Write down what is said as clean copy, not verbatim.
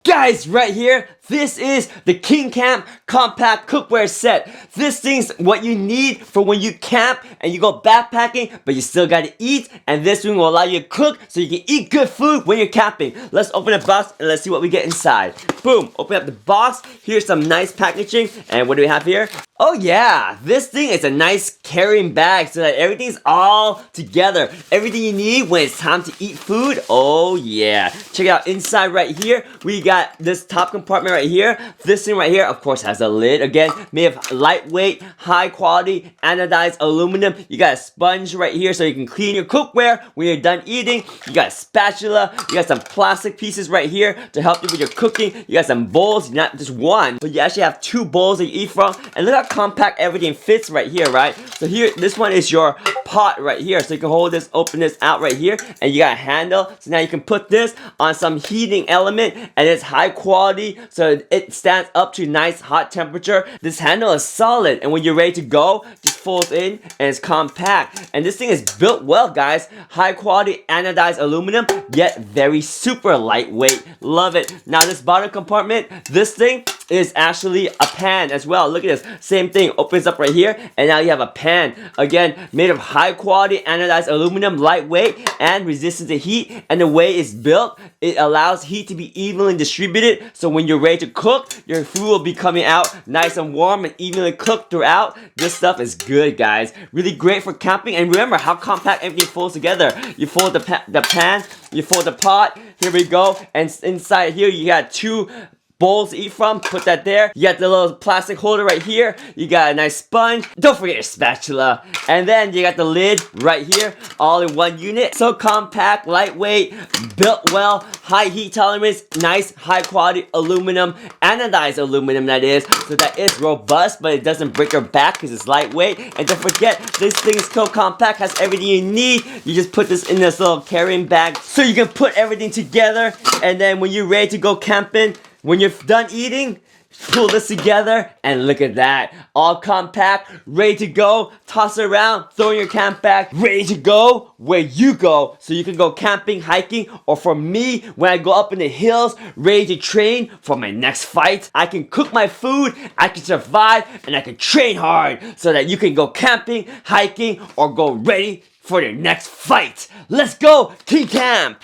Guys, right here, this is the KingCamp Compact Cookware Set. This thing's what you need for when you camp and you go backpacking, but you still gotta eat, and this one will allow you to cook so you can eat good food when you're camping. Let's open the box and let's see what we get inside. Boom, open up the box. Here's some nice packaging, and what do we have here? Oh yeah, this thing is a nice carrying bag so that everything's all together. Everything you need when it's time to eat food. Oh yeah. Check it out inside right here. We got this top compartment right here. This thing right here, of course, has a lid. Again, made of lightweight, high quality, anodized aluminum. You got a sponge right here so you can clean your cookware when you're done eating. You got a spatula. You got some plastic pieces right here to help you with your cooking. You got some bowls, not just one, but you actually have two bowls that you eat from. And look how compact everything fits right here, right? So here, this one is your pot right here. So you can hold this, open this out right here, and you got a handle. So now you can put this on some heating element, and it's high quality, so it stands up to nice hot temperature. This handle is solid, and when you're ready to go, just folds in, and it's compact. And this thing is built well, guys. High quality anodized aluminum, yet very super lightweight. Love it. Now this bottom compartment, this thing is actually a pan as well. Look at this. Same thing. Opens up right here, and now you have a pan. Again, made of high quality anodized aluminum, lightweight and resistant to heat. And the way it's built, it allows heat to be evenly distributed. So when you're ready to cook, your food will be coming out nice and warm and evenly cooked throughout. This stuff is good, guys. Really great for camping. And remember how compact everything folds together. You fold the pan, you fold the pot. Here we go. And inside here, you got two bowls to eat from. Put that there. You got the little plastic holder right here. You got a nice sponge. Don't forget your spatula. And then you got the lid right here, all in one unit. So compact, lightweight, built well, high heat tolerance, nice high quality aluminum, anodized aluminum that is. So that is robust, but it doesn't break your back because it's lightweight. And don't forget, this thing is so compact, has everything you need. You just put this in this little carrying bag so you can put everything together. And then when you're ready to go camping, when you're done eating, pull this together and look at that. All compact, ready to go. Toss it around, throw in your camp bag, ready to go where you go. So you can go camping, hiking, or for me, when I go up in the hills, ready to train for my next fight. I can cook my food, I can survive, and I can train hard so that you can go camping, hiking, or go ready for your next fight. Let's go, KingCamp!